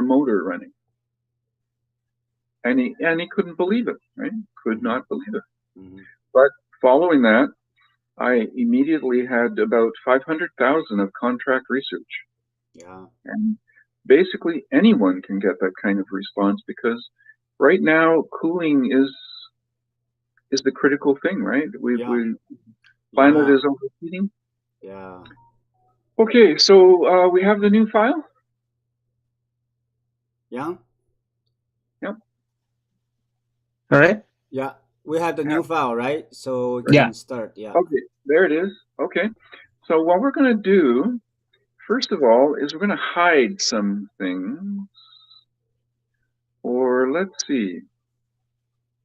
motor running. And he couldn't believe it, right? Could not believe it. But following that, I immediately had about 500,000 of contract research. Yeah. And basically anyone can get that kind of response, because right now cooling is the critical thing, right? Planet is overheating. Yeah. Okay, so we have the new file. Yeah. Yep. All right. Yeah, we have the new file, right? So we can start. Yeah. Okay, there it is. Okay, so what we're going to do, first of all, is we're going to hide some things. Or let's see.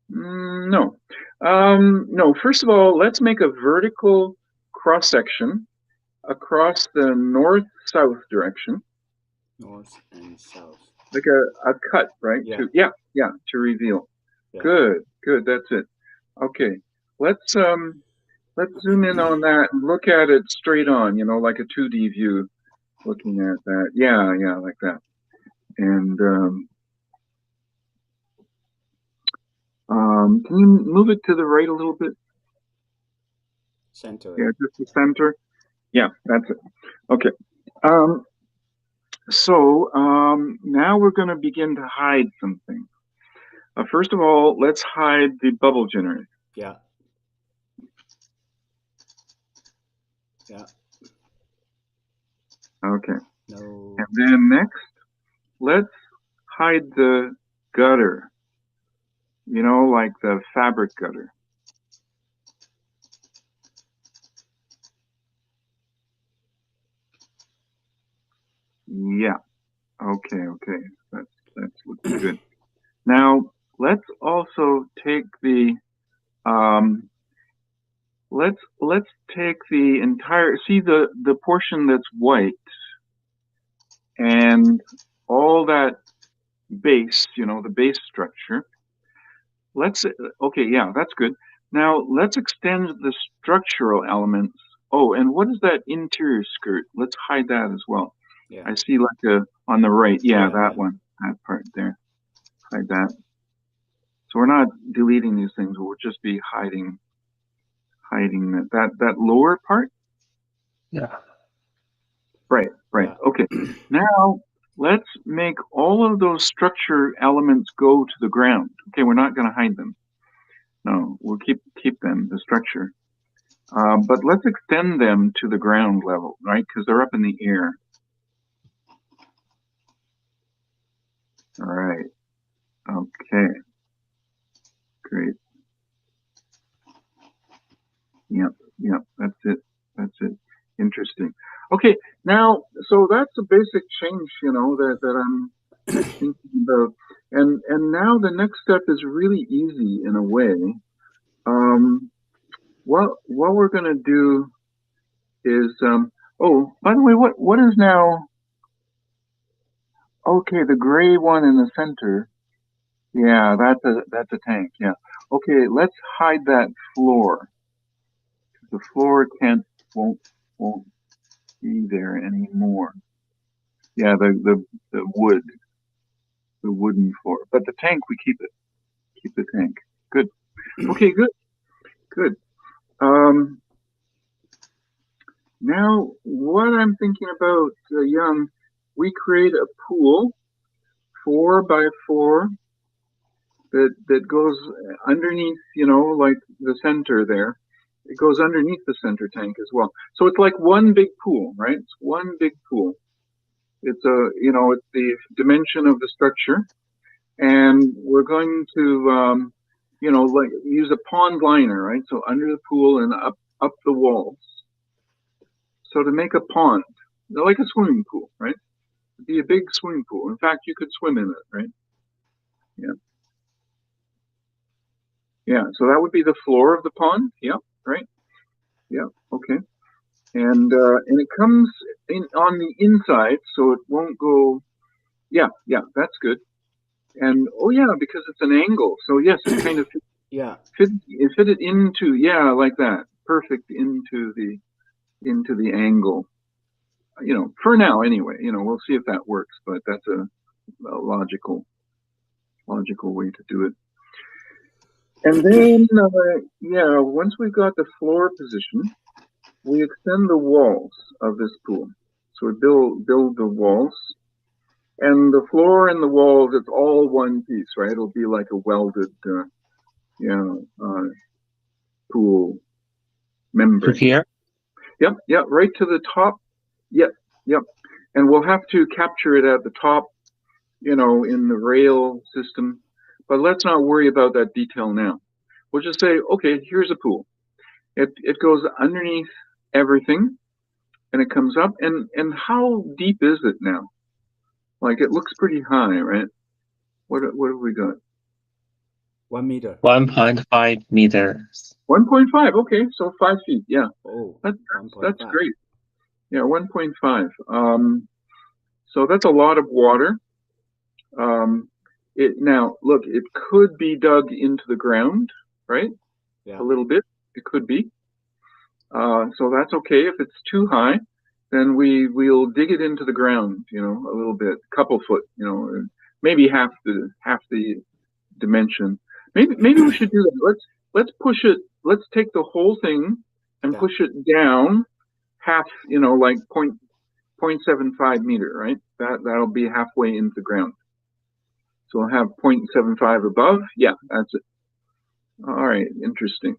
No. No, first of all, let's make a vertical cross-section across the north-south direction. North and south. Like a cut, right? Yeah. To reveal. Yeah. Good, that's it. Okay, let's zoom in on that and look at it straight on, like a 2D view, looking at that. Yeah, like that. And can you move it to the right a little bit? Center. Yeah, just the center. Yeah, that's it. Okay. So now we're going to begin to hide something. First of all, let's hide the bubble generator. Yeah. Yeah. Okay. No. And then next, let's hide the gutter. Like the fabric gutter. Yeah. Okay. That's looking good. Now let's also take the let's take the entire, see the portion that's white and all that base, the base structure. Okay, yeah, that's good. Now let's extend the structural elements. Oh, and what is that interior skirt? Let's hide that as well. Yeah. I see like on the right. Yeah, that one, that part there. Hide that. So we're not deleting these things. We'll just be hiding that lower part. Yeah. Right. Yeah. Okay. Now let's make all of those structure elements go to the ground. Okay, we're not going to hide them. No, we'll keep them, the structure. But let's extend them to the ground level, right? Because they're up in the air. All right. Okay. Great. Yep. That's it. Interesting. Okay. Now, so that's a basic change, that I'm thinking about. And now the next step is really easy in a way. What we're going to do is, oh, by the way, what is now? Okay, the gray one in the center. Yeah, that's a tank. Yeah. Okay, let's hide that floor. The floor won't be there anymore. Yeah, the wooden floor. But the tank, we keep it. Keep the tank. Good. Okay, good. Now, what I'm thinking about, Young, we create a pool 4x4 that goes underneath, like the center there. It goes underneath the center tank as well. So it's like one big pool, right? It's one big pool. It's it's the dimension of the structure, and we're going to, like use a pond liner, right? So under the pool and up the walls. So to make a pond, like a swimming pool, right? It'd be a big swimming pool. In fact, you could swim in it, right? Yeah. So that would be the floor of the pond. Yeah. Right. Yeah. Okay. And it comes in on the inside, so it won't go. Yeah. That's good. And oh yeah, because it's an angle. So yes, it kind of fit it into like that, perfect into the angle. For now anyway. We'll see if that works, but that's a logical way to do it. And then, once we've got the floor position, we extend the walls of this pool. So we build the walls, and the floor and the walls, it's all one piece, right? It'll be like a welded, pool membrane. To here? Yep, right to the top. Yep. And we'll have to capture it at the top, in the rail system. But let's not worry about that detail now. We'll just say, okay, here's a pool. It goes underneath everything, and it comes up. And how deep is it now? Like, it looks pretty high, right? What have we got? 1 meter. 1.5 meters. 1.5. Okay, so 5 feet. Yeah. Oh, that's great. Yeah, 1.5. So that's a lot of water. Now look, it could be dug into the ground, right? Yeah. A little bit. It could be. So that's okay. If it's too high, then we'll dig it into the ground, a little bit, couple foot, maybe half the dimension. Maybe we should do that. Let's push it. Let's take the whole thing and push it down half, like 0.75 meter, right? That'll be halfway into the ground. So we'll have 0.75 above. Yeah, that's it. All right, interesting.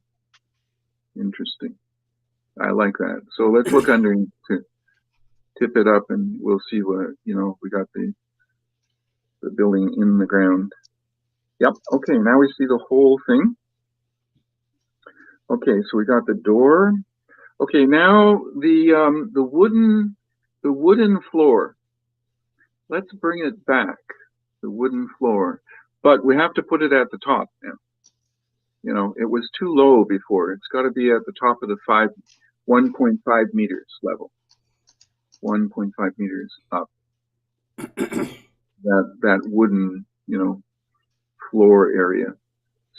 I like that. So let's look underneath to tip it up, and we'll see what, we got the building in the ground. Yep. Okay, now we see the whole thing. Okay, so we got the door. Okay, now the wooden floor. Let's bring it back. The wooden floor, but we have to put it at the top now. It was too low before. It's got to be at the top of the 1.5 meters level. 1.5 meters up. that wooden, floor area,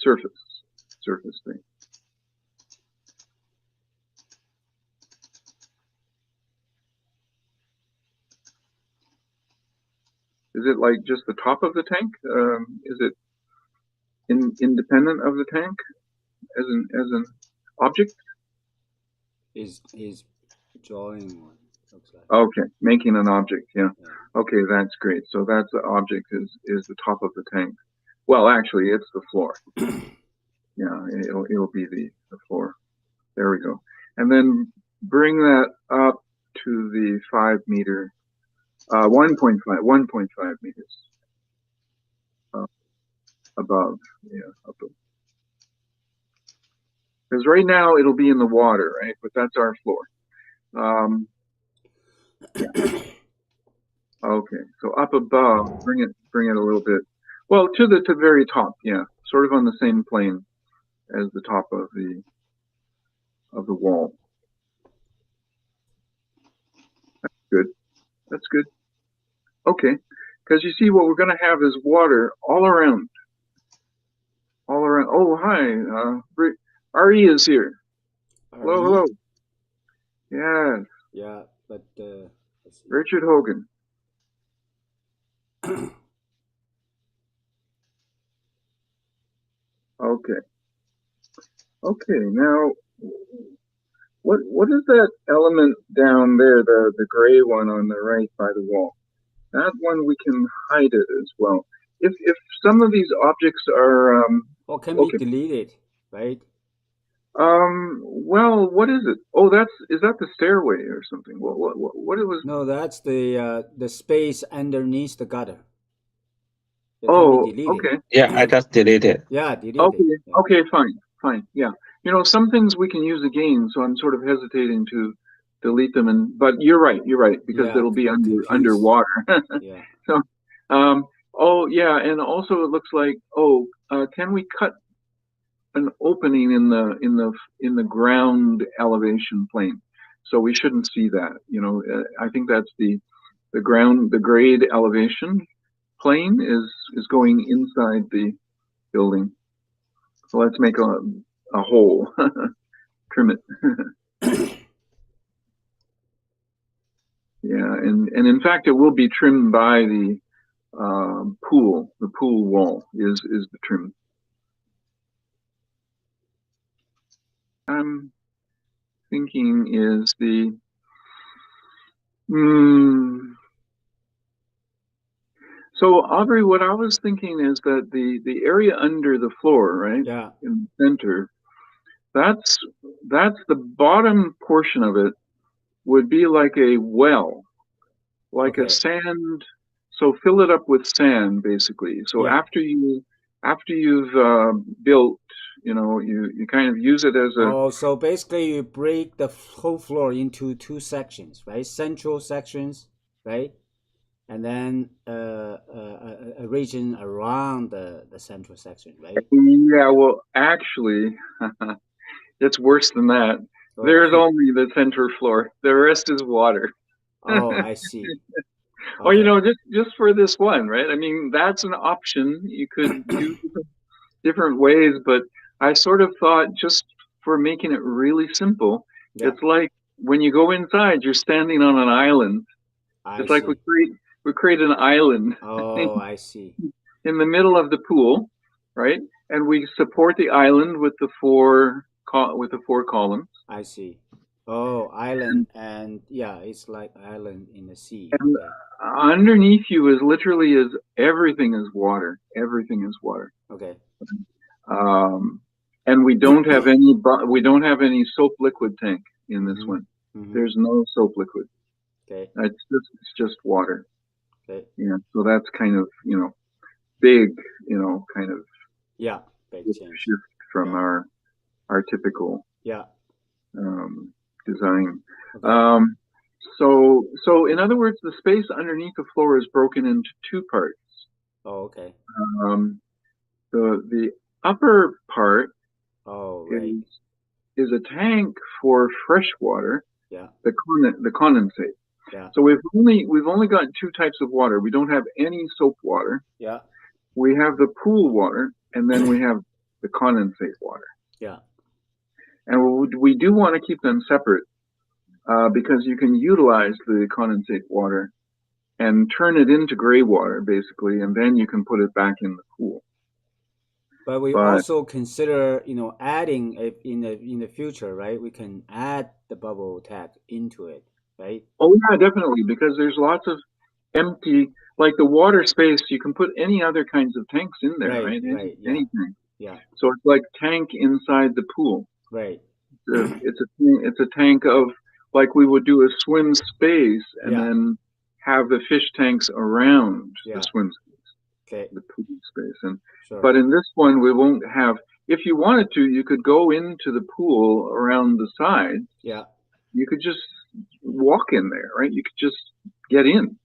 surface thing. Is it like just the top of the tank? Is it independent of the tank as an object? Is drawing one, looks like. Okay, making an object. Yeah. Okay, that's great. So that's the object is the top of the tank. Well, actually, it's the floor. Yeah, it'll be the floor. There we go. And then bring that up to the 5 meter, 1.5 meters above. Yeah, above. Because right now it'll be in the water, right? But that's our floor. Yeah. Okay, so up above, bring it a little bit. Well, to the very top, yeah, sort of on the same plane as the top of the wall. That's good. Okay, because you see what we're going to have is water all around. Oh, hi, Ari is here. Hello. Yes. Yeah, but Richard Hogan. Okay. Now, what is that element down there? The gray one on the right by the wall. That one we can hide it as well. If some of these objects are can be deleted, right? Well, what is it? Oh, is that the stairway or something? What it was? No, that's the space underneath the gutter. Okay. Yeah, I just deleted. Yeah, deleted. Okay, fine. Yeah. Some things we can use again, so I'm sort of hesitating to delete them. But you're right, because it'll be underwater. Yeah. So, and also it looks like, can we cut an opening in the ground elevation plane? So we shouldn't see that. I think that's the grade elevation plane is going inside the building. So let's make a hole, trim it. Yeah, and in fact it will be trimmed by pool. The pool wall is the trim. I'm thinking is the So Aubrey, what I was thinking is that the area under the floor, right? Yeah. In the center, that's the bottom portion of it would be like a well, like a sand. So fill it up with sand, basically. So after you've built, you kind of use it as a. Oh, so basically you break the whole floor into two sections, right? Central sections, right? And then a region around the central section, right? Yeah, well, actually, it's worse than that. Oh. There's only the center floor. The rest is water. Oh, I see. Okay. Well, just for this one, right? I mean, that's an option. You could do different ways, but I sort of thought just for making it really simple, it's like when you go inside, you're standing on an island. It's like we create an island. Oh, I see. In the middle of the pool, right? And we support the island with the four columns. I see. Oh, island, and it's like island in the sea. And underneath you is literally everything is water. Everything is water. Okay. And we don't have any soap liquid tank in this one. Mm-hmm. There's no soap liquid. Okay. It's just water. Okay. Yeah. So that's kind of big, kind of big change. shift from our typical design. Okay. So in other words, the space underneath the floor is broken into two parts. Oh, okay. The upper part is a tank for fresh water. Yeah. The condensate. Yeah. So we've only got two types of water. We don't have any soap water. Yeah. We have the pool water, and then we have the condensate water. Yeah. And we do want to keep them separate because you can utilize the condensate water and turn it into gray water, basically, and then you can put it back in the pool. But we also consider, adding it in the future, right? We can add the bubble tag into it, right? Oh yeah, definitely, because there's lots of empty, like the water space. You can put any other kinds of tanks in there, right? Anything. Yeah. So it's like tank inside the pool. Right. It's a tank of, like we would do a swim space and then have the fish tanks around the swim space, the pool space. But in this one, we won't have. If you wanted to, you could go into the pool around the sides. Yeah. You could just walk in there, right? You could just get in.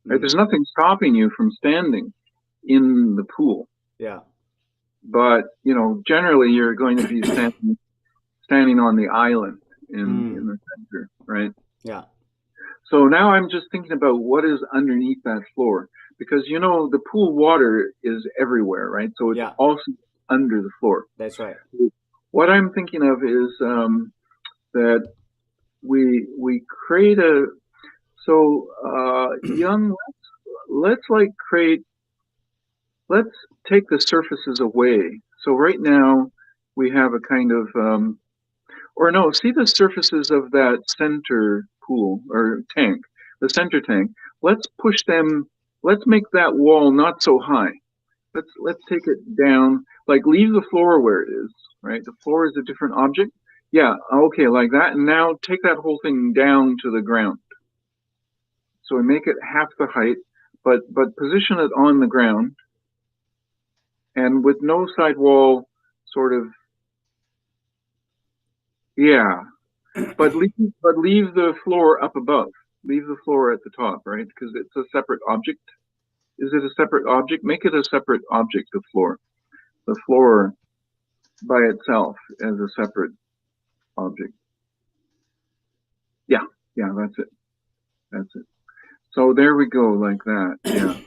Right? There's nothing stopping you from standing in the pool. Yeah. But generally, you're going to be standing on the island in the center, right? Yeah. So now I'm just thinking about what is underneath that floor, because the pool water is everywhere, right? So it's also under the floor. That's right. What I'm thinking of is that we create let's take the surfaces away. So right now we have a kind of see the surfaces of that center pool or tank, the center tank. Let's push them. Let's make that wall not so high. Let's take it down. Like leave the floor where it is. Right, the floor is a different object. Yeah, okay, like that. And now take that whole thing down to the ground. So we make it half the height, but position it on the ground, and with no side wall, sort of. Yeah, but leave the floor up above. Leave the floor at the top, right? Because it's a separate object. Is it a separate object? Make it a separate object. The floor by itself as a separate object. Yeah, that's it. So there we go, like that. Yeah.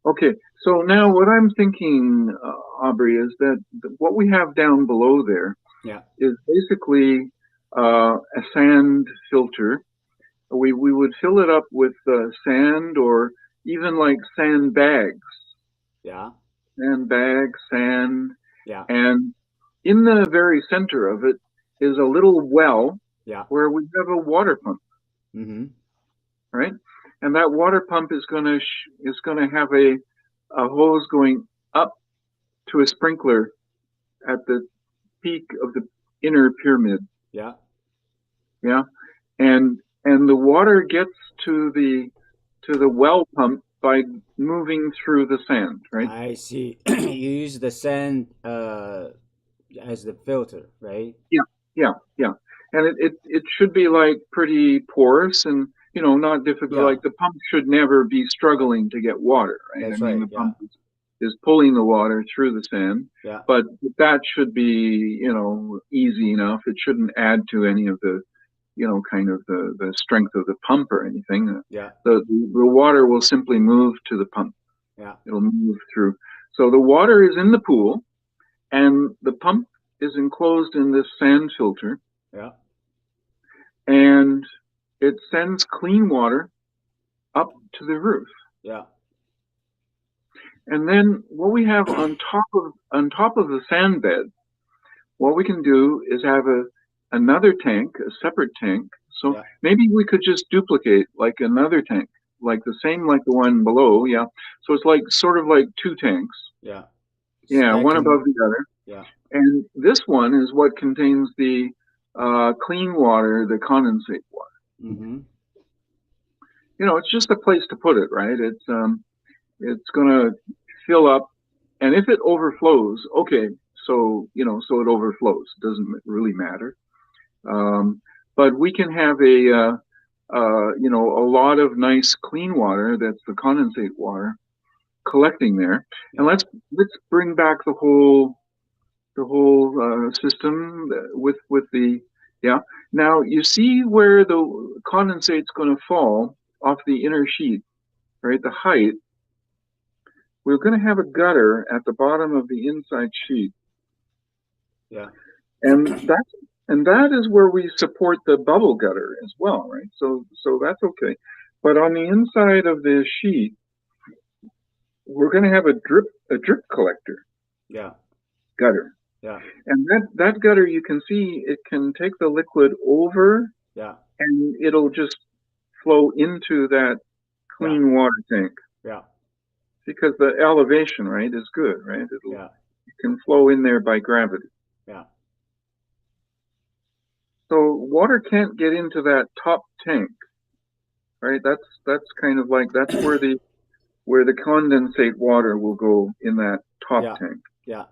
Okay. So now what I'm thinking, Aubrey, is that what we have down below there is basically a sand filter. We would fill it up with sand, or even like sandbags, Yeah. sand, Yeah. and in the very center of it is a little well Yeah. where we have a water pump, Mm-hmm. right? And that water pump is gonna have a hose going up to a sprinkler at the peak of the inner pyramid. Yeah. Yeah, and the water gets to the well pump by moving through the sand, right? I see. You use the sand as the filter, right? Yeah, yeah. And it should be like pretty porous and not difficult. Yeah. Like the pump should never be struggling to get water, right? I That's mean right. the Yeah. pump is pulling the water through the sand, Yeah. but that should be easy enough. It shouldn't add to any of the kind of the strength of the pump or anything. Yeah. The water will simply move to the pump. Yeah. It'll move through. So the water is in the pool, and the pump is enclosed in this sand filter, Yeah. and it sends clean water up to the roof. Yeah. And then what we have on top of the sand bed, what we can do is have another tank, a separate tank. So Yeah. maybe we could just duplicate like another tank, like the same like the one below. Yeah. So it's like sort of like two tanks. Yeah. Yeah, one Stacking. above the other. Yeah. And this one is what contains the clean water, the condensate water. Mm-hmm. It's just a place to put it, right? It's gonna fill up, and if it overflows, okay, so so it overflows. It doesn't really matter. But we can have a lot of nice clean water that's the condensate water collecting there, and let's bring back the whole system with the yeah. Now you see where the condensate's going to fall off the inner sheet, right? The height. We're going to have a gutter at the bottom of the inside sheet. Yeah. And that is where we support the bubble gutter as well, right? So that's okay. But on the inside of the sheet, we're going to have a drip collector. Yeah. Gutter. Yeah. And that gutter, you can see it can take the liquid over. Yeah. And it'll just flow into that clean water tank. Yeah. Because the elevation, right, is good, right? It can flow in there by gravity. Yeah. So water can't get into that top tank, right? That's kind of like that's where the condensate water will go in that top tank. Yeah.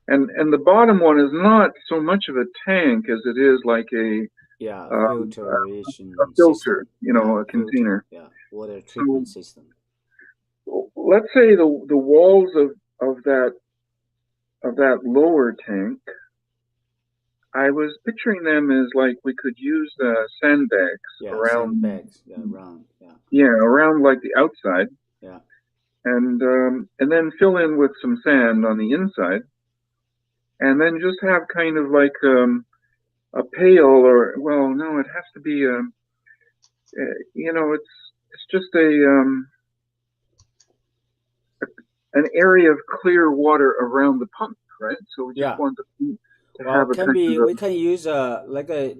And the bottom one is not so much of a tank as it is like a filtration a filter, system. a container. Yeah, water treatment system. Let's say the walls of that lower tank, I was picturing them as like we could use sandbags around. Sandbags, around. Yeah. Yeah, around like the outside. Yeah. And then fill in with some sand on the inside, and then just have kind of like a pail, or no, it has to be it's just an area of clear water around the pump, right? So we just want to have we can use like a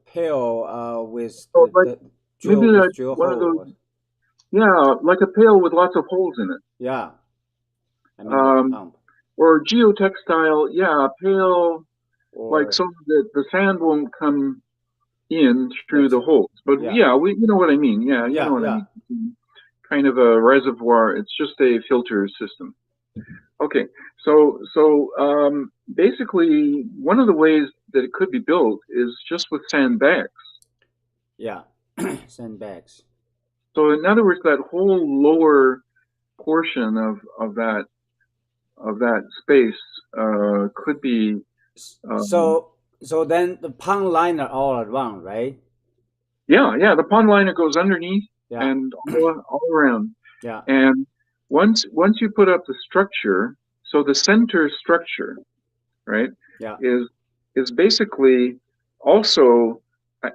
pail with the drill one hole. of those, like a pail with lots of holes in it. Yeah. I mean, the pump. Or geotextile, a pail, like so that the sand won't come in through the holes. But you know what I mean. Yeah, you know what I mean. Kind of a reservoir. It's just a filter system. Okay, so basically, one of the ways that it could be built is just with sandbags. Yeah, sandbags. So in other words, that whole lower portion of that space could be. So then the pond liner all around, right? Yeah. The pond liner goes underneath and all around. Yeah. And once you put up the structure, so the center structure, right? Yeah. Is basically also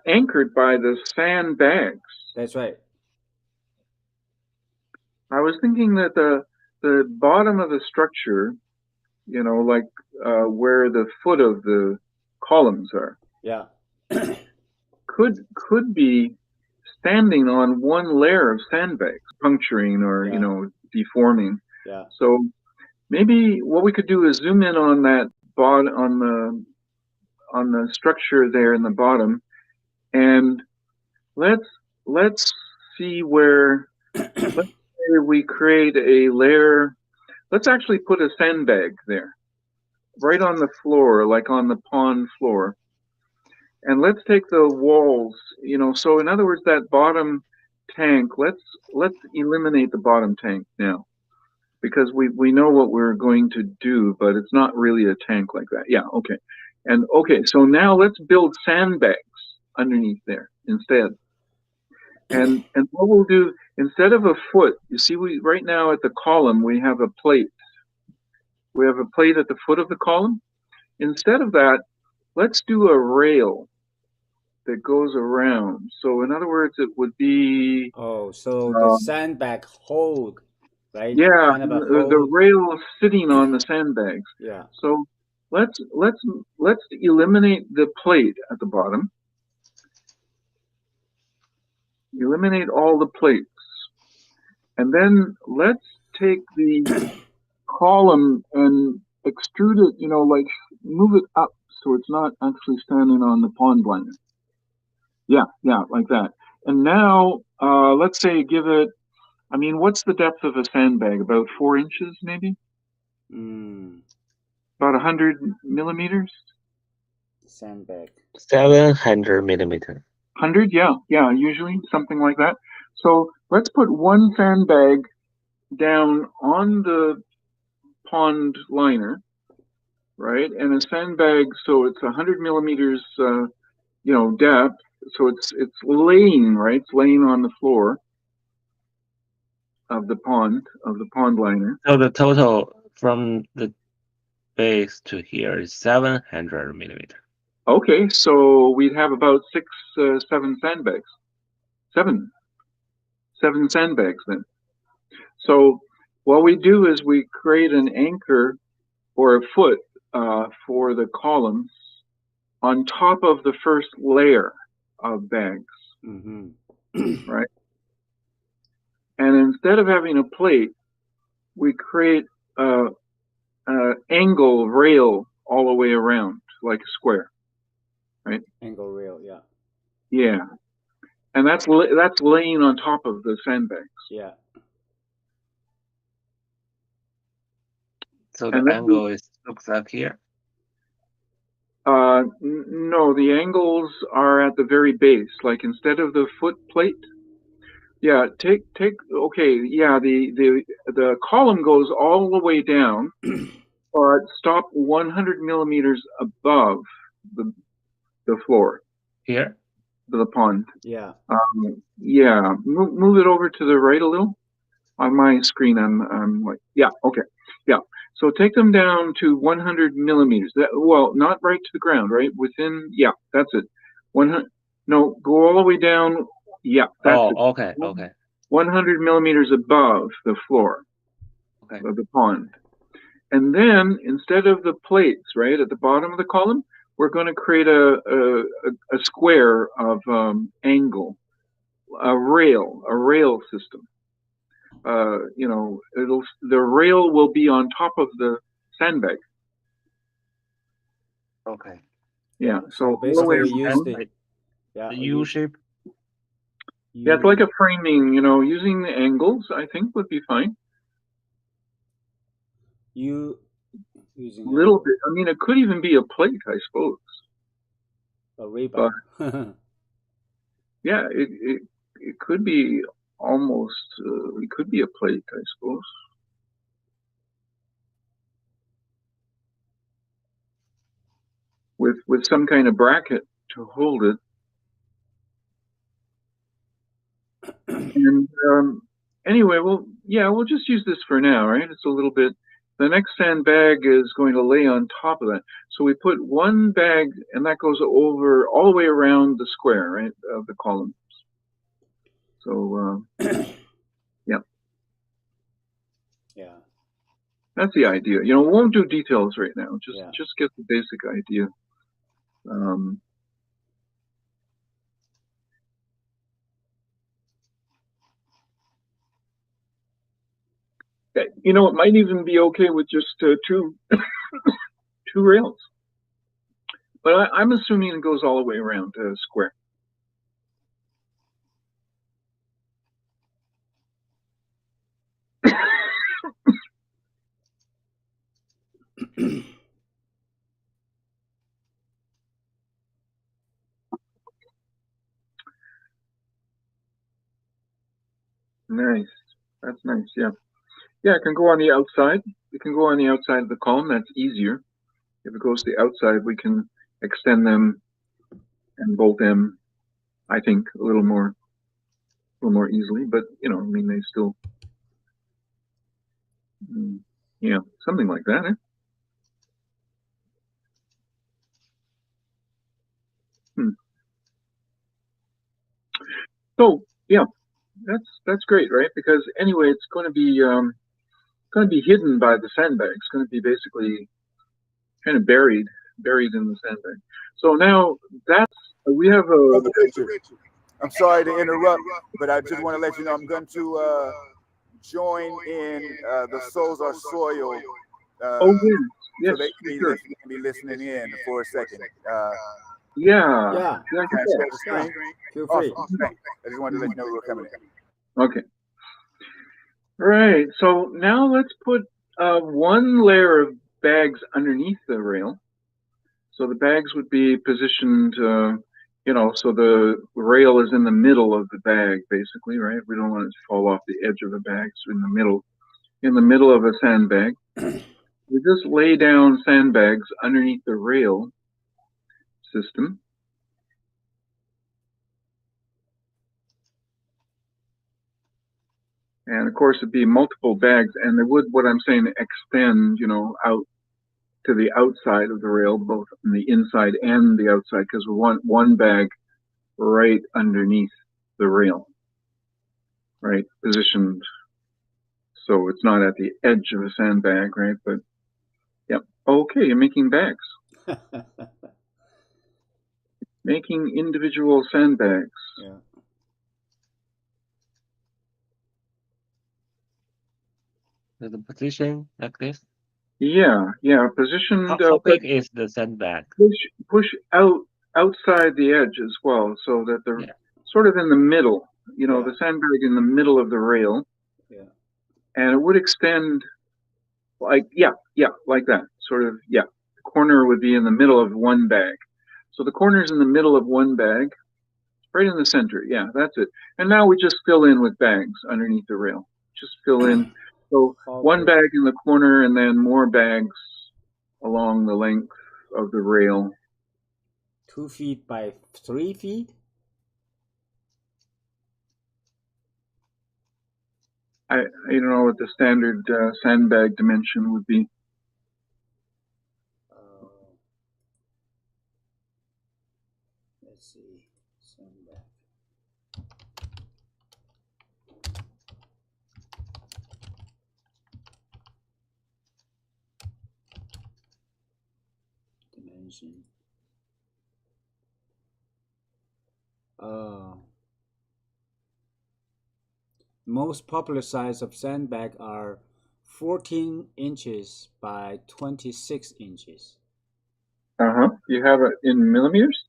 anchored by the sandbags. That's right. was thinking that the bottom of the structure, like where the foot of the columns are, Yeah. could be standing on one layer of sandbags, puncturing or deforming. Yeah. So maybe what we could do is zoom in on that on the structure there in the bottom, and let's see where. Let's say we create a layer. Let's actually put a sandbag there, right on the floor, like on the pond floor. And let's take the walls, so in other words, that bottom tank, let's eliminate the bottom tank now, because we know what we're going to do, but it's not really a tank like that. Yeah, okay. And okay, so now let's build sandbags underneath there instead. And what we'll do, instead of a foot, you see, right now at the column we have a plate. We have a plate at the foot of the column. Instead of that, let's do a rail that goes around. So in other words, it would be... Oh, so the sandbag hold, right? Yeah, kind of a hold. the rail sitting on the sandbags. Yeah. So let's eliminate the plate at the bottom. Eliminate all the plates. And then let's take the column and extrude it, like move it up so it's not actually standing on the pond liner. Yeah, like that. And now, let's say give it, what's the depth of a sandbag? About 4 inches, maybe? About 100 millimeters? Sandbag. 700 millimeter. 100, yeah, usually something like that. So let's put one sandbag down on the pond liner, right? And a sandbag, so it's 100 millimeters, depth. So it's laying, right? It's laying on the floor of the pond liner. So the total from the base to here is 700 millimeter. Okay, so we'd have about 7 sandbags. Seven sandbags then. So what we do is we create an anchor or a foot for the columns on top of the first layer of bags, right? And instead of having a plate, we create an angle rail all the way around, like a square, right? Angle rail, yeah. Yeah, and that's laying on top of the sandbags. Yeah. So the angle looks like here? No, the angles are at the very base, like instead of the foot plate. Yeah, okay, yeah, the column goes all the way down, but stop 100 millimeters above the floor. Here? The pond. Yeah. Yeah, move it over to the right a little. On my screen, I'm like, yeah, okay, yeah. So take them down to 100 millimeters. Well, not right to the ground, right? Within, yeah, that's it. 100. No, go all the way down. Yeah, that's it. Okay. 100 millimeters above the floor of the pond. And then instead of the plates, right, at the bottom of the column, we're going to create a square of angle, a rail system. The rail will be on top of the sandbag. Okay. Yeah. So basically, we use the U shape. Yeah, it's like a framing. Using the angles, I think, would be fine. Using a little bit. It could even be a plate, I suppose. A rebar. Yeah, it could be almost. It could be a plate, I suppose. With some kind of bracket to hold it. And anyway, we'll just use this for now, right? It's a little bit. The next sandbag is going to lay on top of that. So we put one bag, and that goes over all the way around the square, right, of the columns. So, yeah. Yeah. That's the idea. You know, we won't do details right now. Yeah. Just get the basic idea. You know, it might even be okay with just two rails. But I'm assuming it goes all the way around square. Nice. That's nice. Yeah. Yeah, it can go on the outside. It can go on the outside of the column. That's easier. If it goes to the outside, we can extend them and bolt them, I think, a little more easily. But, you know, I mean, they still, yeah, something like that, eh? So, yeah, that's great, right? Because anyway, it's going to be hidden by the sandbag. It's going to be basically kind of buried in the sandbag. So now we have a. I'm sorry to interrupt, but I just want to let you know I'm going to join in the Souls Are Soil. Yes, so they can be listening in for a second. Yeah. Can I share the screen? Feel free. Awesome. Thanks. I just wanted to let you know we were coming in. Okay. All right. So now let's put one layer of bags underneath the rail. So the bags would be positioned, you know, so the rail is in the middle of the bag, basically, right? We don't want it to fall off the edge of the bag. So in the middle of a sandbag. We just lay down sandbags underneath the rail system. And of course, it'd be multiple bags, and they would, what I'm saying, extend, you know, out to the outside of the rail, both on the inside and the outside, because we want one bag right underneath the rail, right, positioned so it's not at the edge of a sandbag, right? But yeah, okay, you're making bags, making individual sandbags. Yeah. The position like this. Yeah, positioned. How big is the sandbag? Push outside the edge as well, so that they're sort of in the middle. You know, the sandbag in the middle of the rail. Yeah. And it would extend like like that. Sort of The corner would be in the middle of one bag. So the corner's in the middle of one bag, right in the center. Yeah, that's it. And now we just fill in with bags underneath the rail. Just fill in. So one bag in the corner and then more bags along the length of the rail. 2 feet by 3 feet? I don't know what the standard sandbag dimension would be. Let's see. Sandbag. Dimension. Most popular size of sandbag are 14 inches by 26 inches. You have it in millimeters?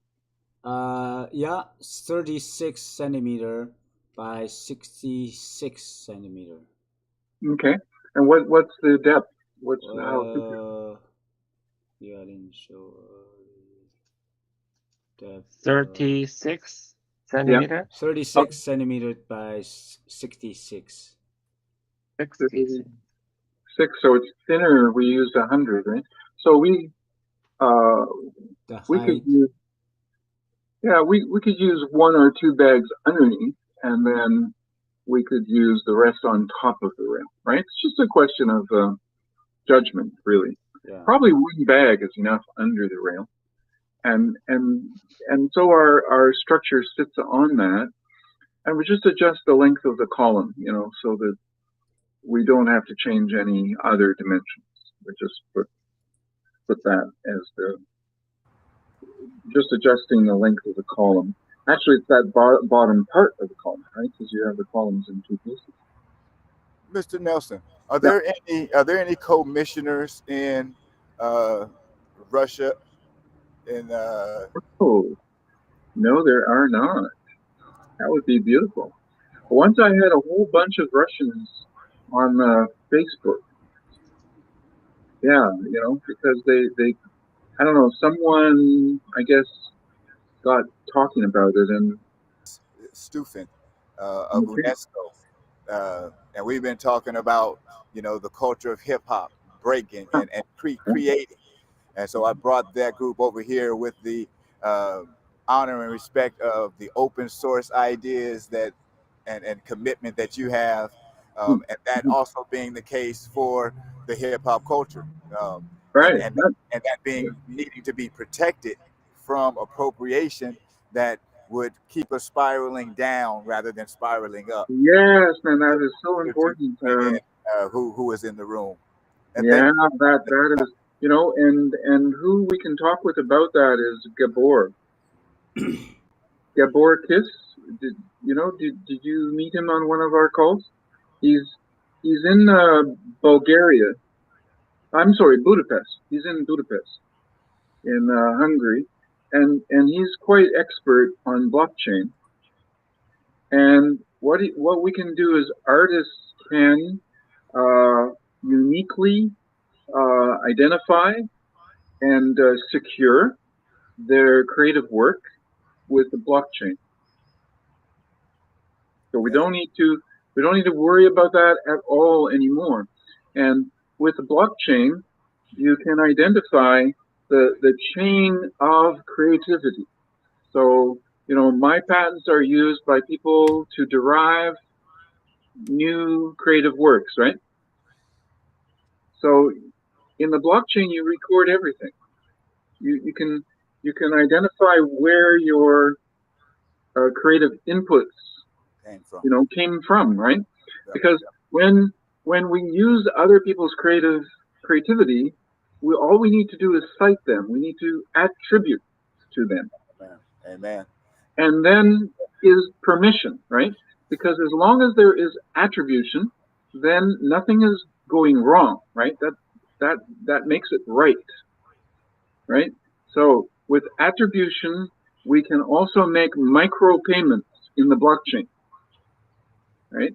Yeah, 36 centimeter by 66 centimeter. Okay. And what's the depth? What's how? Yeah, I didn't show depth. 36 centimeter. 36 centimeter by 66. 66. So it's thinner. We used 100, right? So we could use we could use one or two bags underneath, and then we could use the rest on top of the rail, right? It's just a question of judgment, really. Yeah. Probably one bag is enough under the rail, and so our structure sits on that, and we just adjust the length of the column, you know, so that we don't have to change any other dimensions. We just put that as just adjusting the length of the column. Actually, it's that bottom part of the column, right? Because you have the columns in two pieces. Mr. Nelson, are there any commissioners in Russia? Oh, no, there are not. That would be beautiful. Once I had a whole bunch of Russians on Facebook. Yeah, because they I don't know, someone I guess got talking about it and Stufan of UNESCO, and we've been talking about the culture of hip hop, breaking and creating, and so I brought that group over here with the honor and respect of the open source ideas that and commitment that you have, and that also being the case for the hip hop culture, right, and that being needing to be protected from appropriation that would keep us spiraling down rather than spiraling up. Yes, man, that is so important. Who is in the room? And yeah, that is, and who we can talk with about that is Gabor. Gabor Kiss. Did you meet him on one of our calls? He's in Bulgaria. I'm sorry, Budapest. He's in Budapest, in Hungary, and he's quite expert on blockchain. And what we can do is artists can uniquely identify and secure their creative work with the blockchain. So we don't need to worry about that at all anymore. And with the blockchain, you can identify the chain of creativity. So, my patents are used by people to derive new creative works, right? So in the blockchain, you record everything. You can identify where your creative inputs came from, right? Because when we use other people's creativity, all we need to do is cite them. We need to attribute to them. Amen. And then is permission, right? Because as long as there is attribution, then nothing is going wrong, right? That makes it right? So with attribution, we can also make micro payments in the blockchain, right?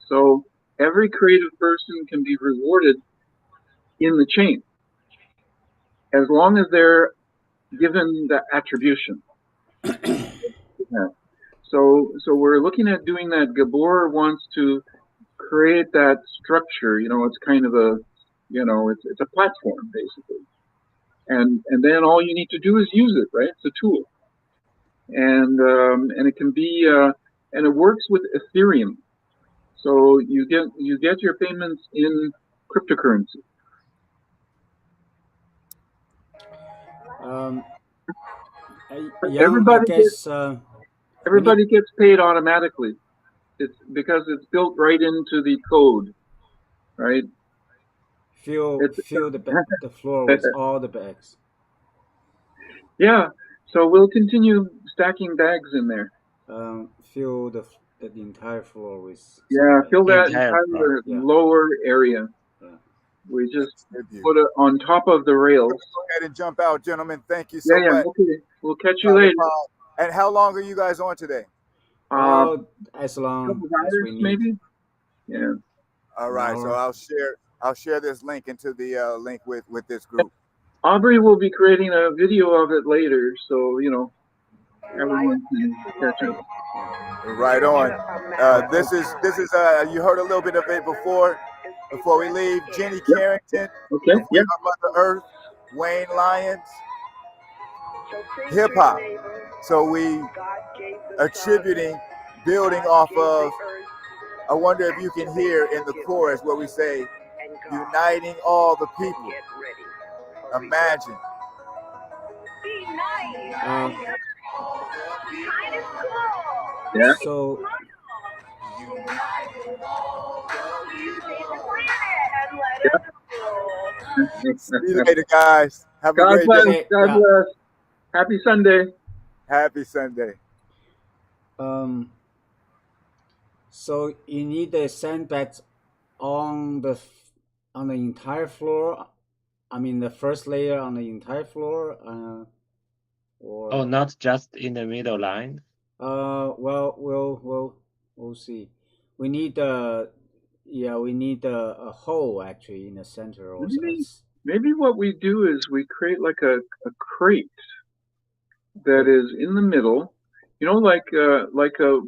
So every creative person can be rewarded in the chain as long as they're given the attribution. Yeah. So we're looking at doing that. Gabor wants to create that structure. It's kind of a, it's a platform basically. And then all you need to do is use it, right? It's a tool. And it can be, and it works with Ethereum. So you get your payments in cryptocurrency. Everybody gets paid automatically. It's because it's built right into the code, right? Fill the floor with all the bags. Yeah, so we'll continue stacking bags in there. Fill the entire floor with. Fill that entire lower area. Yeah. We just put it on top of the rails. Go ahead and jump out, gentlemen. Thank you so much. Okay. We'll catch you later. And how long are you guys on today? As long as we need. Maybe. Yeah. All right. So I'll share this link into the link with this group. Aubrey will be creating a video of it later, so everyone can catch up. Right on. This is you heard a little bit of it before we leave. Jenny Carrington, okay, yeah. Mother Earth, Wayne Lyons, hip hop. So we attributing, building off of. I wonder if you can hear in the chorus where we say, uniting all the people. Imagine. So See you later, guys. Have a God great bless. day. Okay, God yeah. bless. Happy Sunday. Happy Sunday. So you need the sandbags on the entire floor. I mean, the first layer on the entire floor, or Oh, not just in the middle line. well, we'll see. We need we need a hole actually in the center also. Maybe what we do is we create like a crate that is in the middle, you know, like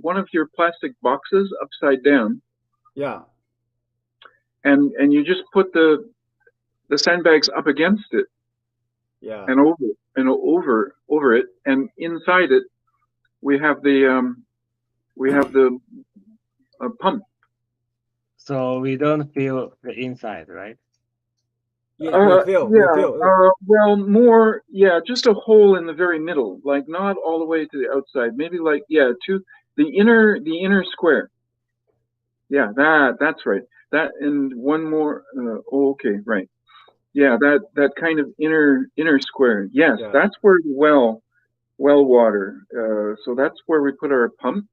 one of your plastic boxes upside down. Yeah. And you just put the sandbags up against it. Yeah. And over it, and inside it we have the pump. So we don't feel the inside, right? We feel. Well, more, just a hole in the very middle, like not all the way to the outside. Maybe like to the inner square. Yeah, that's right. That and one more. Okay, right. Yeah, that kind of inner square. Yes, that's where the well water. So that's where we put our pump,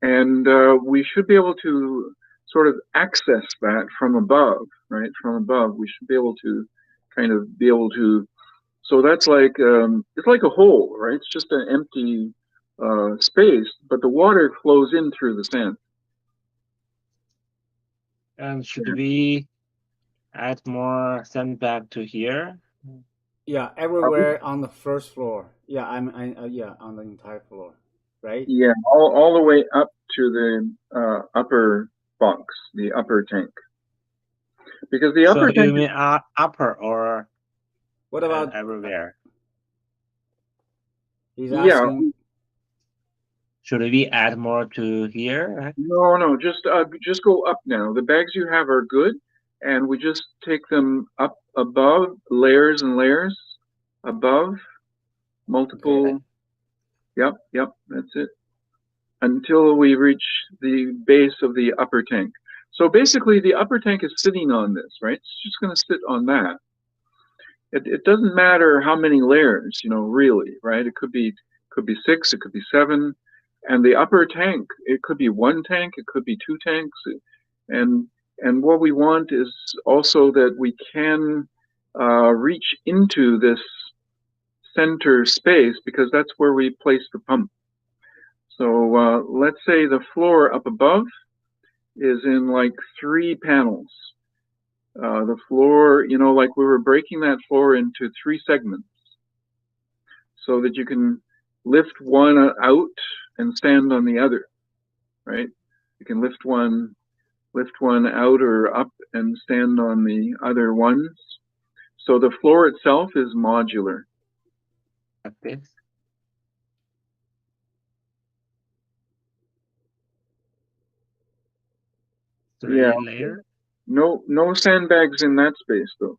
and we should be able to sort of access that from above, right? From above, we should be able to So that's like it's like a hole, right? It's just an empty space, but the water flows in through the sand. And should we add more sandbag to here? Yeah, everywhere on the first floor. Yeah, on the entire floor, right? Yeah, all the way up to the upper box, the upper tank. Because the upper tank. So you mean upper or what about everywhere? He's asking. Should we add more to here? No, just go up now. The bags you have are good, and we just take them up above, layers and layers above, multiple. Okay. Yep, that's it. Until we reach the base of the upper tank. So basically, the upper tank is sitting on this, right? It's just going to sit on that. It doesn't matter how many layers, really, right? It could be 6, it could be 7. And the upper tank, it could be 1 tank, it could be 2 tanks. And what we want is also that we can reach into this center space, because that's where we place the pump. So let's say the floor up above is in like 3 panels. The floor, like we were breaking that floor into 3 segments so that you can lift one out and stand on the other, right? You can lift one out or up and stand on the other ones. So the floor itself is modular. Like this. Three layer? No sandbags in that space though.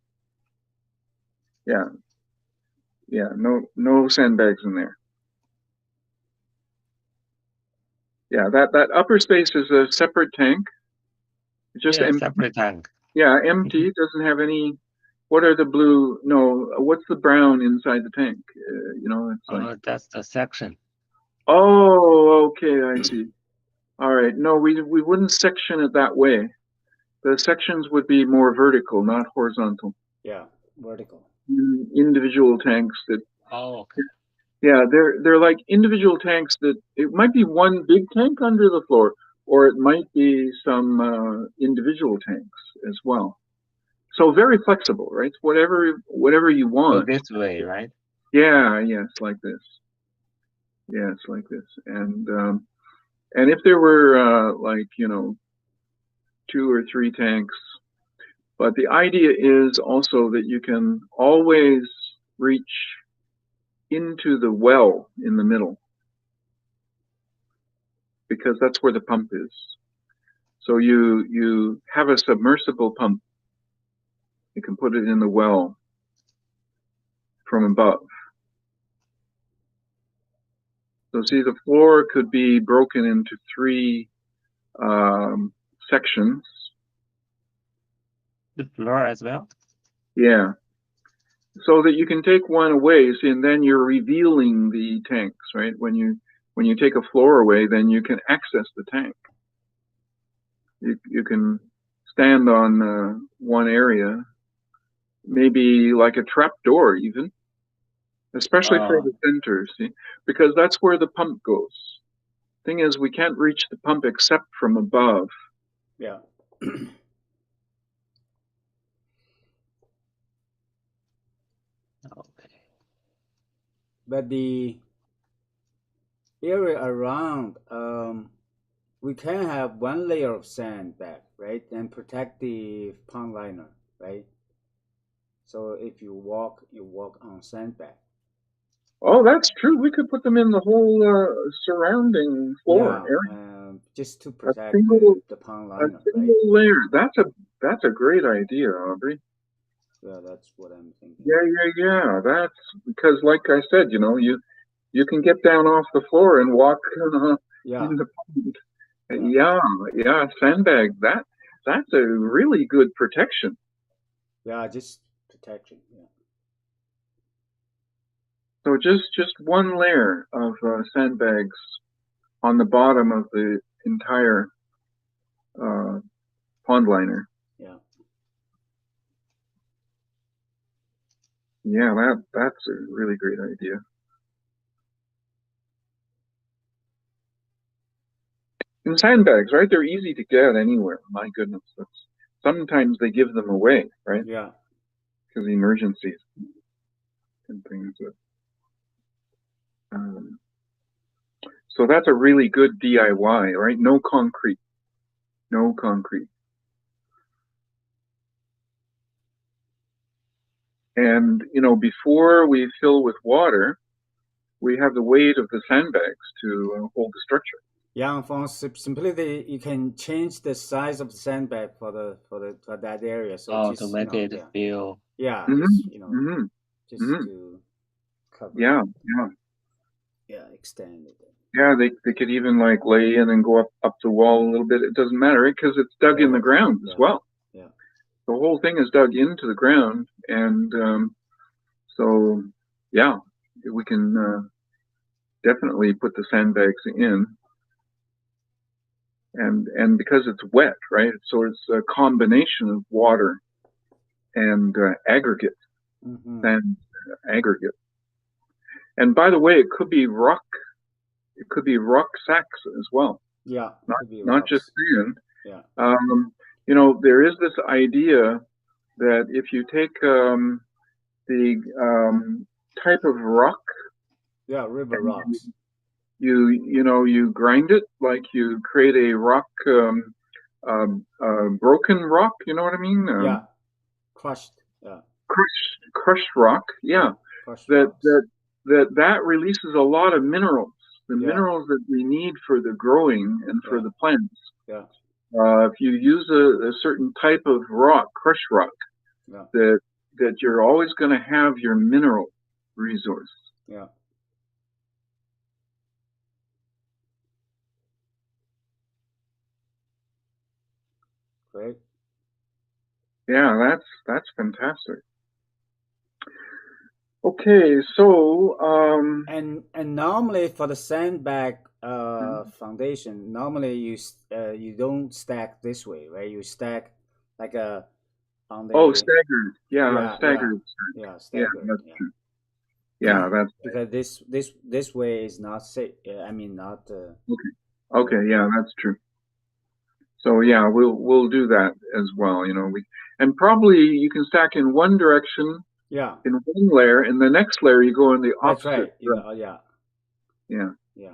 Yeah, no sandbags in there. Yeah, that upper space is a separate tank. Just empty. Separate tank. Yeah, empty. Doesn't have any. What are the blue? No, what's the brown inside the tank? It's like. That's the section. Oh, okay, I see. All right. No, we wouldn't section it that way. The sections would be more vertical, not horizontal. Yeah, vertical. Individual tanks that. Oh, okay. Yeah, they're like individual tanks that it might be one big tank under the floor, or it might be some individual tanks as well. So very flexible, right? Whatever you want. So this way, right? Yeah, it's like this. Yeah, it's like this. And if there were 2 or 3 tanks, but the idea is also that you can always reach into the well in the middle, because that's where the pump is. So you have a submersible pump. You can put it in the well from above. So see, the floor could be broken into 3 sections. The floor as well? Yeah. So that you can take one away, and then you're revealing the tanks, right? When you take a floor away, then you can access the tank. You can stand on one area, maybe like a trap door even, especially for the center, see? Because that's where the pump goes. Thing is, we can't reach the pump except from above. Yeah. Okay. But the area around, we can have one layer of sand back, right? And protect the pond liner, right? So if you walk on sandbag. Oh, that's true. We could put them in the whole surrounding floor area. Just to protect the pond A liner, single right? layer. That's a great idea, Aubrey. Yeah, that's what I'm thinking. Yeah. That's because, like I said, you can get down off the floor and walk in the pond. Yeah. Sandbag. That's a really good protection. Yeah, just protection. Yeah. So just one layer of sandbags on the bottom of the entire pond liner. Yeah. Yeah, that's a really great idea. And sandbags, right? They're easy to get anywhere. My goodness, sometimes they give them away, right? Yeah. Because of emergencies and things. So that's a really good DIY, right? No concrete. No concrete. And, before we fill with water, we have the weight of the sandbags to hold the structure. Yeah, for simplicity, you can change the size of the sandbag for that area. So just, to make it feel. Yeah, just to cover. Yeah. Yeah, extend it. Yeah, they could even like lay in and go up the wall a little bit. It doesn't matter, right? Because it's dug in the ground as well. Yeah. The whole thing is dug into the ground, and so yeah, we can definitely put the sandbags in. And because it's wet, right? So it's a combination of water and aggregate, sand aggregate. And by the way, it could be rock. It could be rock sacks as well. Yeah, not just sand. Yeah. There is this idea that if you take the type of rock, river rocks, you grind it, like you create a rock, broken rock. You know what I mean? Crushed. Yeah. Crushed rock. Yeah. That releases a lot of minerals. The minerals that we need for the growing and for the plants. Yeah. If you use a certain type of rock, crushed rock, that you're always going to have your mineral resource. Yeah. Great. Yeah, that's fantastic. Okay, so and normally for the sandbag foundation, normally you don't stack this way, right? You stack like on the staggered. Staggered. Yeah, staggered. That's true. Yeah, that's because this way is not safe. I mean, not. Okay. Yeah, that's true. So yeah, we'll do that as well. And probably you can stack in one direction. Yeah. In one layer, in the next layer you go in the opposite. That's right. Yeah.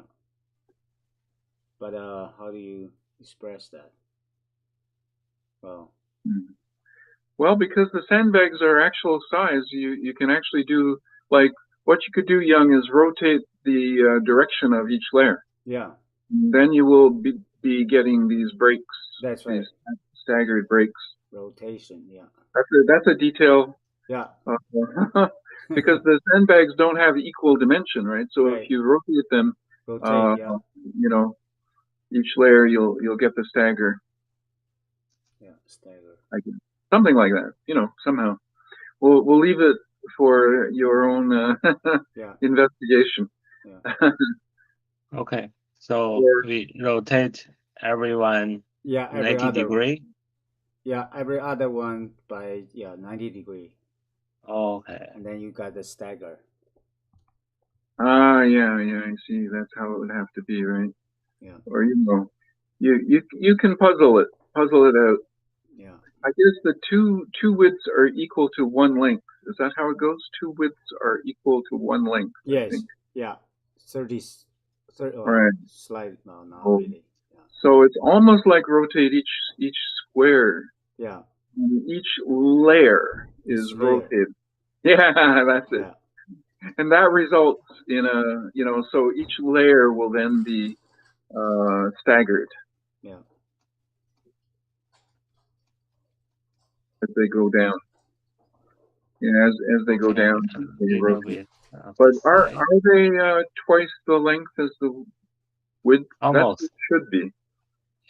But how do you express that? Well, because the sandbags are actual size, you can actually do, like, what you could do, Young, is rotate the direction of each layer. Yeah. And then you will be getting these breaks. That's right. These staggered breaks. Rotation. Yeah. That's a detail. Yeah. Because the sandbags don't have equal dimension, right? So if you rotate them, each layer you'll get the stagger. Yeah, stagger. Something like that, somehow. we'll leave it for your own Yeah. investigation. Yeah. Okay. So Or- we rotate everyone Yeah. Every 90 other. degree. Yeah. Every other one by 90 degree, Okay. and then you got the stagger. Yeah, I see. That's how it would have to be, right? Yeah. Or you can puzzle it out. Yeah. I guess the two widths are equal to one length. Is that how it goes? Two widths are equal to one length. I Yes. think. Yeah. 30. All right. Slide. No, not Oh. really. Yeah. So it's almost like rotate each square. Yeah. Each layer is Each layer. rotated. Yeah, that's it. Yeah. And that results in so each layer will then be staggered. Yeah. As they go down. Yeah, as they go down, they Little rotate. bit of But the are side. they twice the length as the width? Almost. That should be.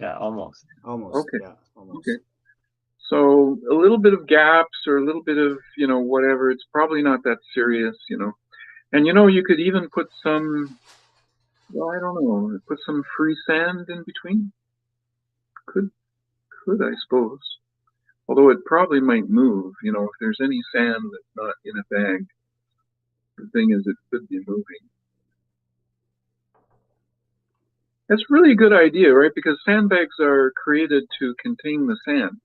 Yeah, almost. Almost. Okay. Yeah. Almost. Okay. So a little bit of gaps or a little bit of whatever. It's probably not that serious, And you could even put some. Well, I don't know. Put some free sand in between. Could I suppose. Although it probably might move, if there's any sand that's not in a bag. The thing is, it could be moving. That's really a good idea, right? Because sandbags are created to contain the sand.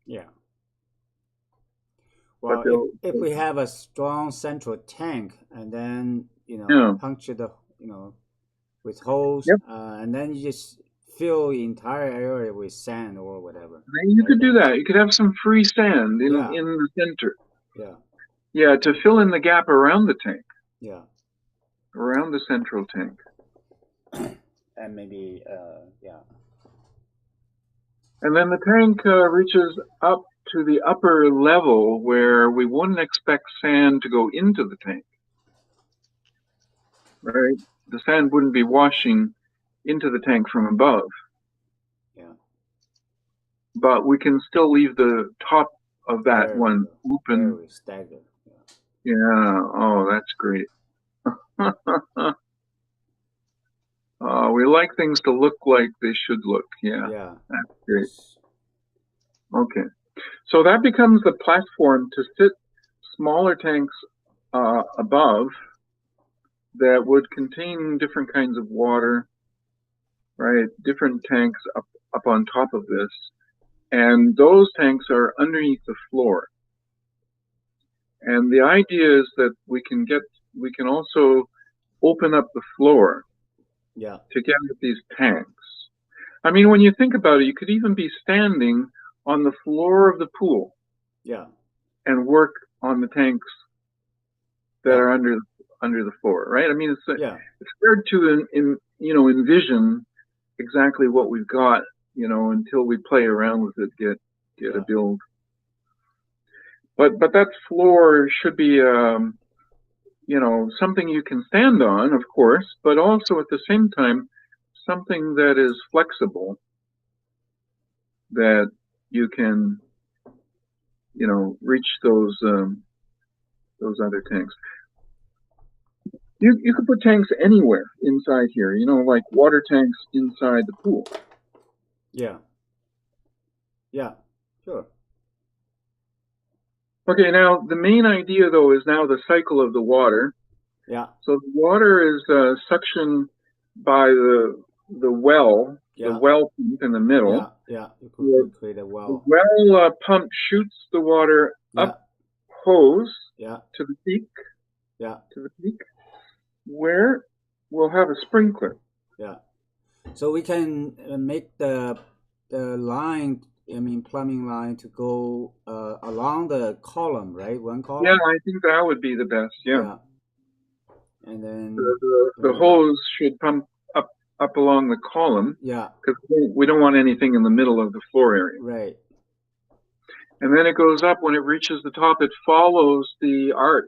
Yeah. But Well, if we have a strong central tank and then puncture the with holes, Yep. And then you just fill the entire area with sand or whatever. You could do that. You could have some free sand in Yeah. in the center. Yeah. Yeah, to fill in the gap around the tank, Yeah. around the central tank. And maybe yeah. And then the tank reaches up to the upper level where we wouldn't expect sand to go into the tank. Right? The sand wouldn't be washing into the tank from above. Yeah. But we can still leave the top of that Very one good. open. Very staggered. Yeah. Yeah. Oh, that's great. We like things to look like they should look. Yeah. Yeah. That's great. Okay. So that becomes the platform to sit smaller tanks above that would contain different kinds of water, right? Different tanks up on top of this. And those tanks are underneath the floor. And the idea is that we can also open up the floor to get at these tanks. I mean, when you think about it, you could even be standing on the floor of the pool and work on the tanks that are under the floor, right? I mean, it's hard to envision exactly what we've got, until we play around with it, get a build. But that floor should be something you can stand on, of course, but also at the same time something that is flexible, that you can reach those other tanks. You could put tanks anywhere inside here, like water tanks inside the pool. Yeah. Yeah, sure. Okay, now the main idea though is now the cycle of the water. Yeah. So the water is suctioned by the well, the well pump in the middle. Yeah. You could create a well. The well pump shoots the water up hose to the peak. Yeah. To the peak, where we'll have a sprinkler. Yeah. So we can make the line, plumbing line to go along the column, right? One column. Yeah, I think that would be the best. Yeah. And then the hose should pump up along the column. Yeah. Because we don't want anything in the middle of the floor area. Right. And then it goes up. When it reaches the top, it follows the arch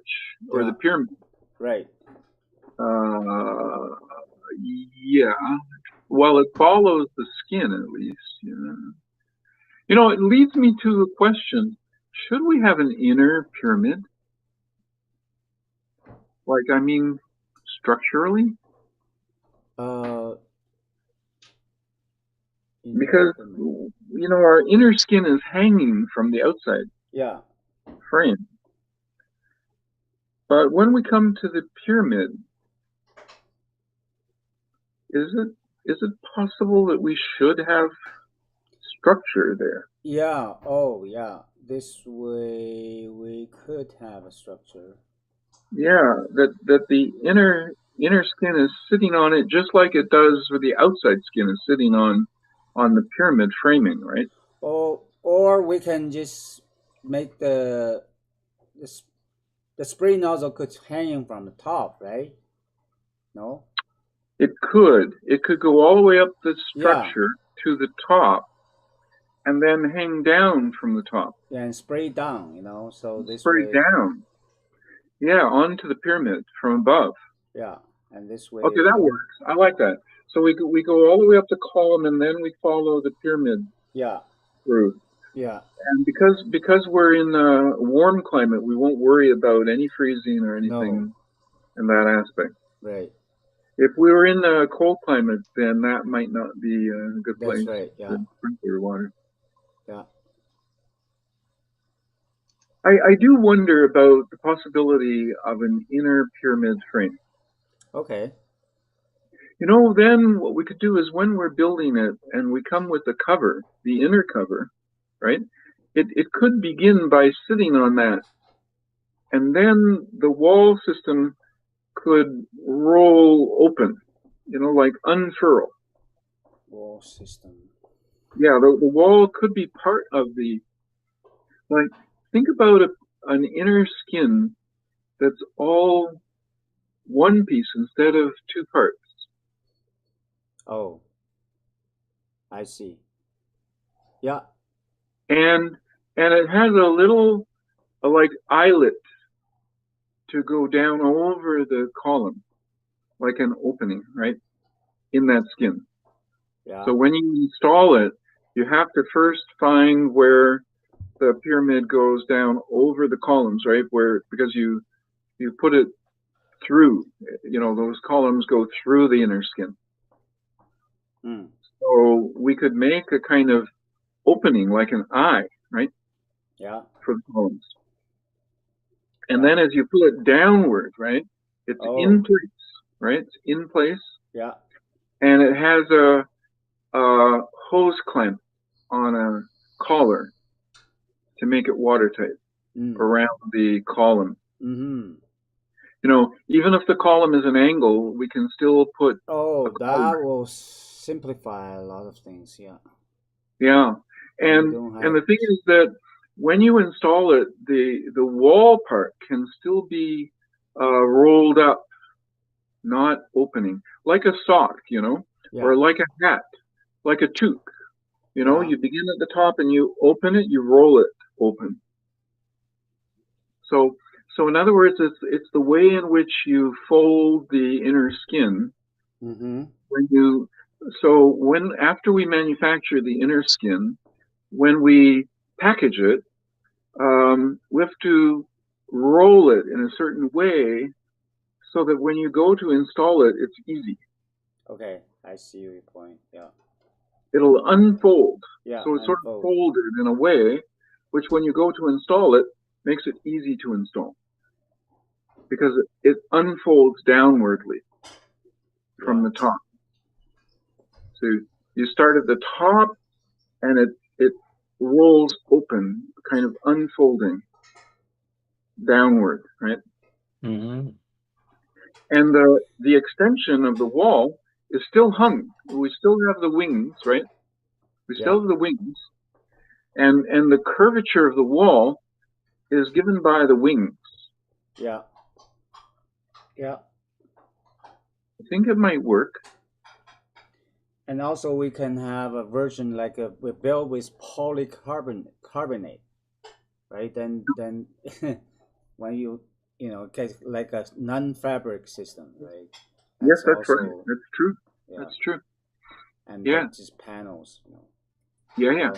or the pyramid. Right. Yeah. Well, it follows the skin at least. It leads me to a question. should we have an inner pyramid? Like, I mean, structurally? Because, you know, our inner skin is hanging from the outside frame. But when we come to the pyramid, is it possible that we should have structure there? Yeah. Oh, yeah. This way we could have a structure. Yeah, that the inner skin is sitting on it just like it does where the outside skin is sitting on the pyramid framing, right? Or we can just make the spray nozzle could hanging from the top, right? No? It could go all the way up the structure to the top and then hang down from the top. Yeah, and spray down, you know, so this spray way. Down. Yeah, onto the pyramid from above. Yeah, and this way. Okay, that works. I like that. So we go all the way up the column and then we follow the pyramid. Through. Yeah. And because we're in a warm climate, we won't worry about any freezing or anything in that aspect. Right. If we were in a cold climate, then that might not be a good place. That's right. Yeah. To sprinkler water. Yeah. I do wonder about the possibility of an inner pyramid frame. Okay. You know, then what we could do is when we're building it and we come with the cover, the inner cover, right? It could begin by sitting on that. And then the wall system could roll open, you know, like unfurl. Wall system. Yeah, the wall could be part of the, like, think about an inner skin that's all one piece instead of two parts. Oh, I see. Yeah. And it has a little, like, eyelet to go down over the column, like an opening, right, in that skin. Yeah. So when you install it, you have to first find where the pyramid goes down over the columns, right? Because you put it through, you know, those columns go through the inner skin. So we could make a kind of opening, like an eye, right? Yeah. For the columns. And then as you pull it downward, right, it's in place, right? It's in place. Yeah. And it has a hose clamp on a collar to make it watertight around the column. Mm-hmm. You know, even if the column is an angle, we can still put. Oh, that will simplify a lot of things. Yeah. Yeah, and the thing is that when you install it, the wall part can still be rolled up, not opening, like a sock, you know, or like a hat, like a toque. You know, you begin at the top and you open it, you roll it open. So in other words, it's the way in which you fold the inner skin. Mm-hmm. After we manufacture the inner skin, when we package it, we have to roll it in a certain way so that when you go to install it, it's easy. Okay, I see your point. Yeah. It'll unfold. Yeah. So it's sort of folded in a way, which when you go to install it, makes it easy to install. Because it unfolds downwardly from the top. So you start at the top and it rolls open, kind of unfolding downward, right? Mm-hmm. And the extension of the wall is still hung. We still have the wings, right? We still have the wings. And the curvature of the wall is given by the wings. Yeah. Yeah. I think it might work. And also we can have a version like we built with polycarbonate, right? Then when you know, like a non-fabric system, right? Yes, that's right. That's true. Yeah. That's true. And just panels, you know. Yeah, yeah.